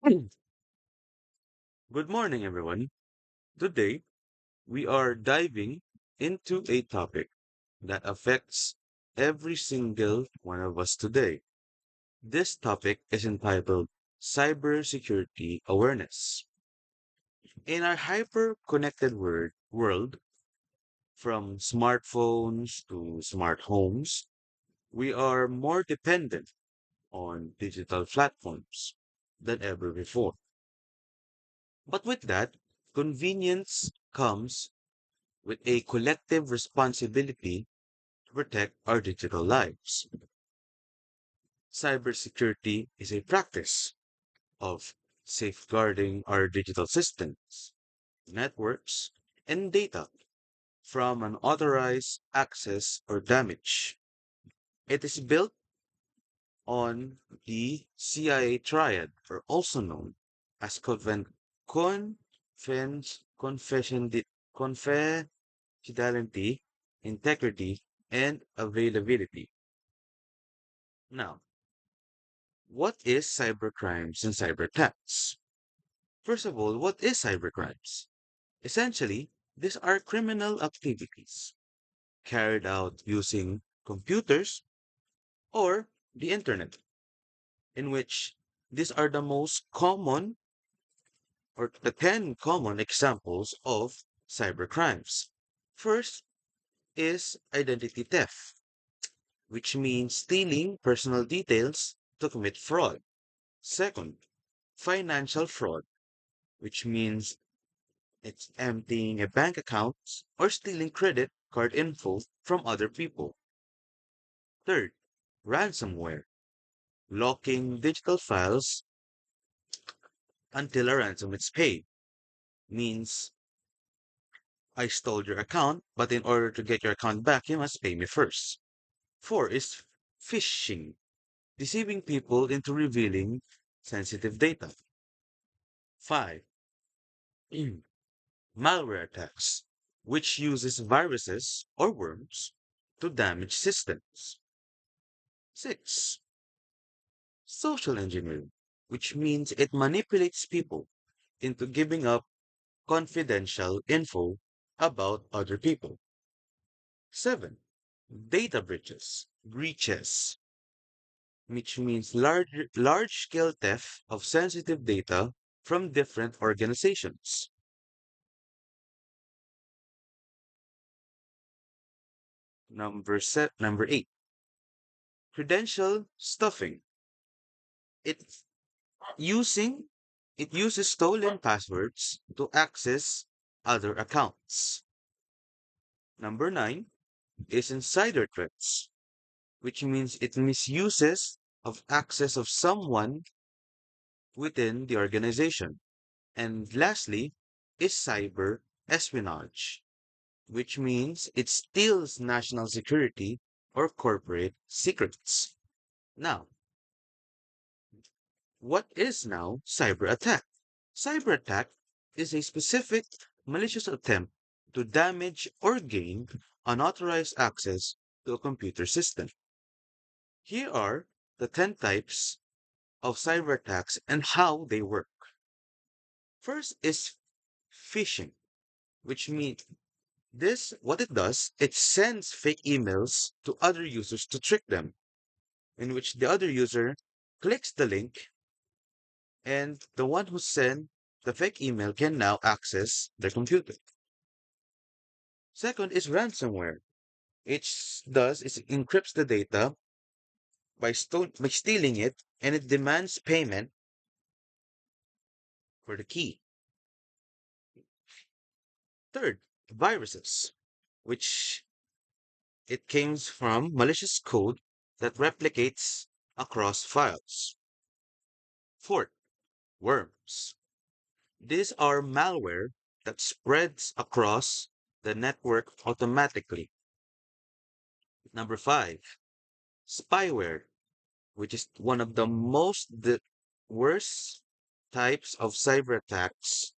Good morning, everyone. Today, we are diving into a topic that affects every single one of us today. This topic is entitled Cybersecurity Awareness. In our hyper connected world, from smartphones to smart homes, we are more dependent on digital platforms than ever before. But with that, convenience comes with a collective responsibility to protect our digital lives. Cybersecurity is a practice of safeguarding our digital systems, networks, and data from unauthorized access or damage. It is built on the CIA triad, or also known as confidentiality, integrity, and availability. Now, what is cybercrimes and cyber attacks? First of all, what is cybercrimes? Essentially, these are criminal activities carried out using computers or the internet, in which these are the most common or the 10 common examples of cybercrimes. First is identity theft, which means stealing personal details to commit fraud. Second, financial fraud, which means it's emptying a bank account or stealing credit card info from other people. Third, ransomware, locking digital files until a ransom is paid, means I stole your account, but in order to get your account back, you must pay me first. Four is phishing, deceiving people into revealing sensitive data. Five, malware attacks, which uses viruses or worms to damage systems. Six, social engineering, which means it manipulates people into giving up confidential info about other people. Seven, data breaches, which means large scale theft of sensitive data from different organizations. Number eight, credential stuffing. It using it uses stolen passwords to access other accounts. Number nine is insider threats, which means it misuses of access of someone within the organization. And lastly is cyber espionage, which means it steals national security or corporate secrets. Now, what is now cyber attack? Cyber attack is a specific malicious attempt to damage or gain unauthorized access to a computer system. Here are the 10 types of cyber attacks and how they work. First is phishing, which means what it does, it sends fake emails to other users to trick them, in which the other user clicks the link and the one who sent the fake email can now access their computer. Second is ransomware. Does is it encrypts the data by stealing it, and it demands payment for the key. Third, viruses, which it comes from malicious code that replicates across files. Fourth, worms. These are malware that spreads across the network automatically. Number five, spyware, which is one of the worst types of cyber attacks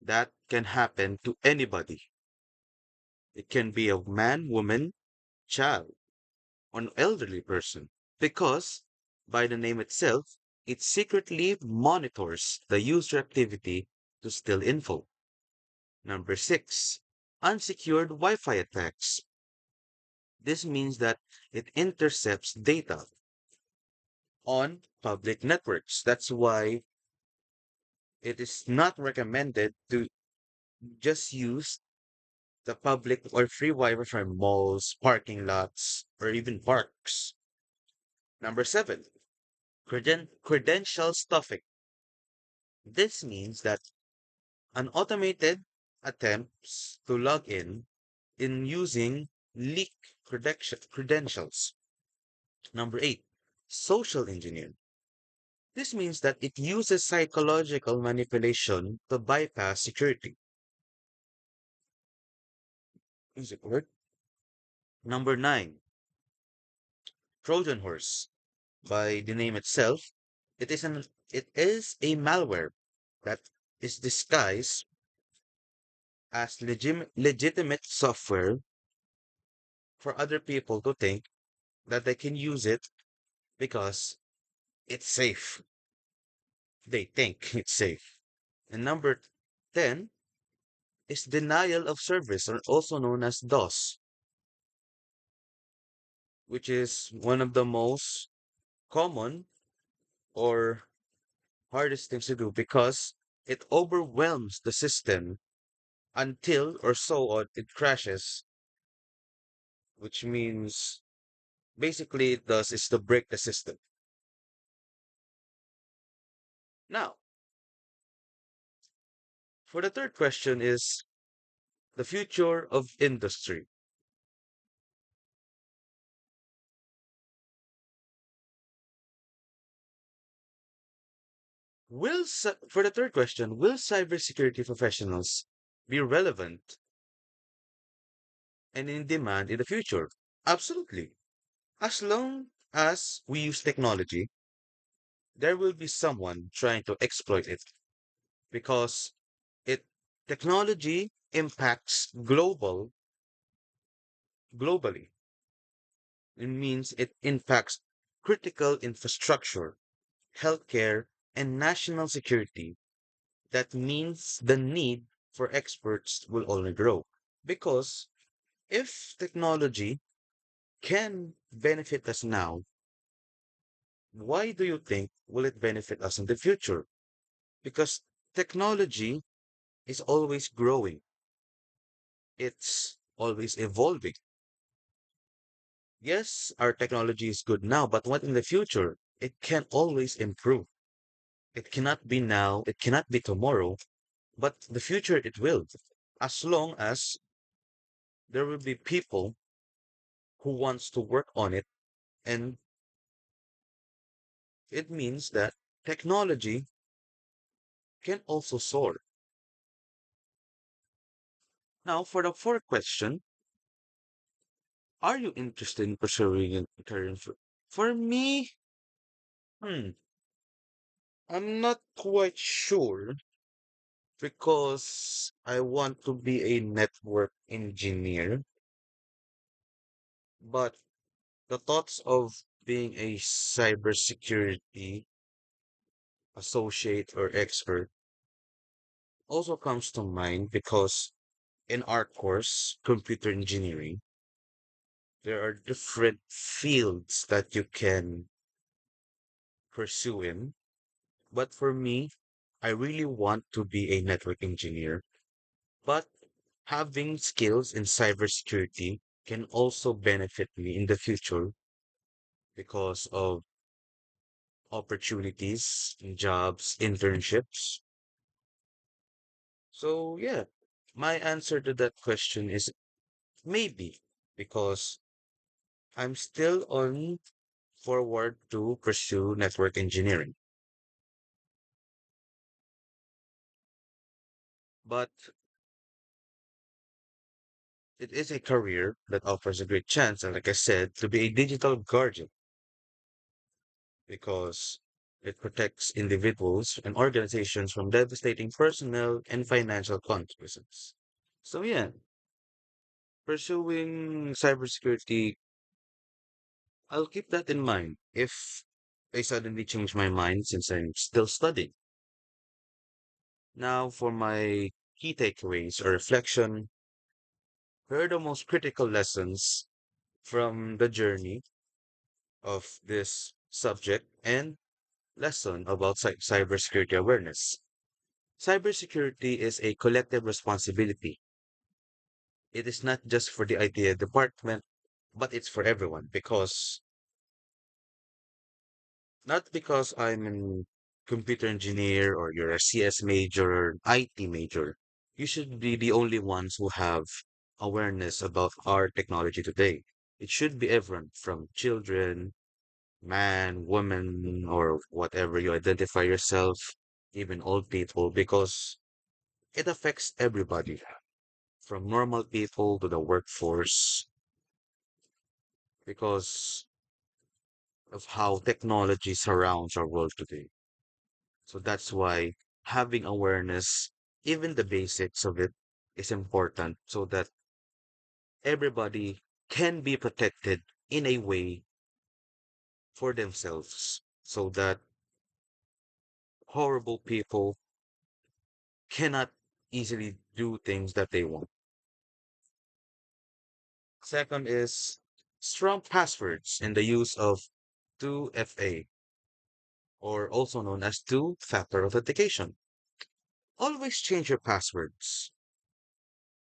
that can happen to anybody. It can be a man, woman, child, or an elderly person, because by the name itself, It secretly monitors the user activity to steal info. Number six, unsecured Wi-Fi attacks. This means that it intercepts data on public networks. That's why it is not recommended to just use the public or free Wi-Fi from malls, parking lots, or even parks. Number seven, credential stuffing. This means that an automated attempts to log in using leak credentials. Number eight, social engineering. This means that it uses psychological manipulation to bypass security. Is it correct? Number nine, Trojan horse. By the name itself, it is a malware that is disguised as legitimate software for other people to think that they can use it because it's safe. They think it's safe. And number 10 is denial of service, or also known as DOS, which is one of the most common or hardest things to do because it overwhelms the system until or so on it crashes, which means basically it does is to break the system. Now, for the third question is the future of industry. For the third question, will cybersecurity professionals be relevant and in demand in the future? Absolutely. As long as we use technology, there will be someone trying to exploit it because it technology impacts globally. It means it impacts critical infrastructure, healthcare, and national security. That means the need for experts will only grow. Because if technology can benefit us now, why do you think will it benefit us in the future? Because technology is always growing. It's always evolving. Yes, our technology is good now, but what in the future? It can always improve. It cannot be now, it cannot be tomorrow, but the future it will. As long as there will be people who wants to work on it, and it means that technology can also soar. Now, for the fourth question, are you interested in pursuing a career for me? Hmm, I'm not quite sure because I want to be a network engineer, but the thoughts of being a cybersecurity associate or expert also comes to mind because in our course, computer engineering, there are different fields that you can pursue in. But for me, I really want to be a network engineer. But having skills in cybersecurity can also benefit me in the future because of opportunities, jobs, internships. So, yeah, my answer to that question is maybe because I'm still on forward to pursue network engineering. But it is a career that offers a great chance, and like I said, to be a digital guardian because it protects individuals and organizations from devastating personal and financial consequences. So yeah, pursuing cybersecurity, I'll keep that in mind if I suddenly changed my mind since I'm still studying. Now for my key takeaways or reflection, here are the most critical lessons from the journey of this subject and lesson about cybersecurity awareness. Cybersecurity is a collective responsibility. It is not just for the IT department, but it's for everyone because not because I'm a computer engineer or you're a CS major or an IT major. You should be the only ones who have awareness about our technology today. It should be everyone from children, man, woman, or whatever you identify yourself, even old people, because it affects everybody from normal people to the workforce because of how technology surrounds our world today. So that's why having awareness, even the basics of it, is important so that everybody can be protected in a way for themselves so that horrible people cannot easily do things that they want. Second is strong passwords and the use of 2FA or also known as two-factor authentication. Always change your passwords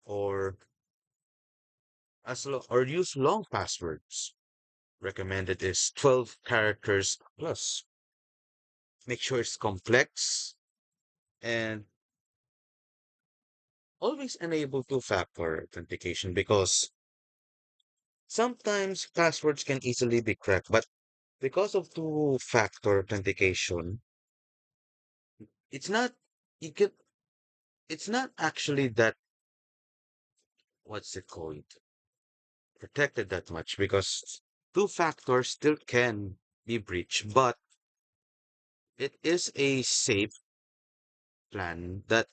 or or use long passwords. Recommended is 12 characters plus. Make sure it's complex and always enable two-factor authentication because sometimes passwords can easily be cracked, but because of two-factor authentication, it's not you can it's not actually that what's it called protected that much because two factors still can be breached, but it is a safe plan that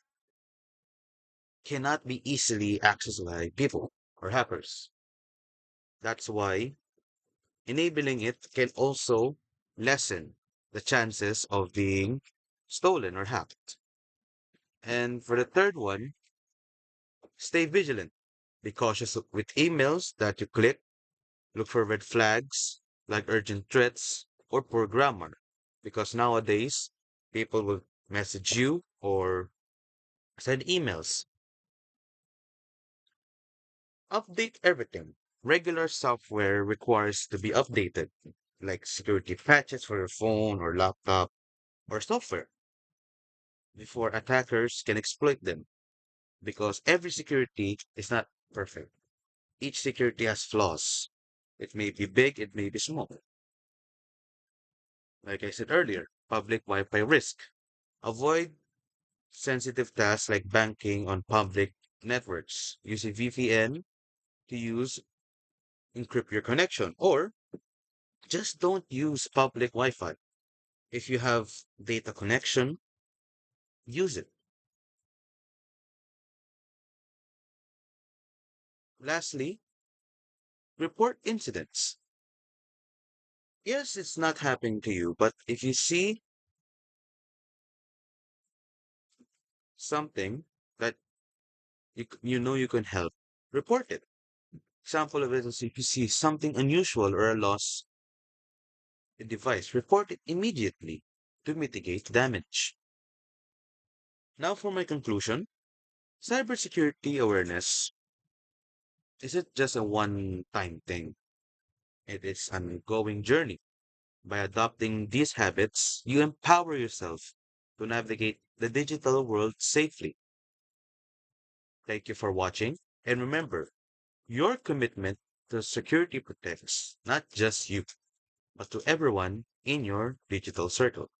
cannot be easily accessed by people or hackers. That's why enabling it can also lessen the chances of being stolen or hacked. And for the third one, stay vigilant. Be cautious with emails that you click. Look for red flags like urgent threats or poor grammar. Because nowadays, people will message you or send emails. Update everything. Regular software requires to be updated, like security patches for your phone or laptop or software, before attackers can exploit them. Because every security is not perfect. Each security has flaws. It may be big, it may be small. Like I said earlier, public Wi-Fi risk. Avoid sensitive tasks like banking on public networks. Use a VPN to use encrypt your connection or just don't use public Wi-Fi. If you have data connection, use it. Lastly, report incidents. Yes, it's not happening to you, but if you see something that you know you can help, report it. Example of it is if you see something unusual or a loss in device, report it immediately to mitigate damage. Now for my conclusion, cybersecurity awareness isn't just a one-time thing. It is an ongoing journey. By adopting these habits, you empower yourself to navigate the digital world safely. Thank you for watching. And remember, your commitment to security protects not just you, but to everyone in your digital circle.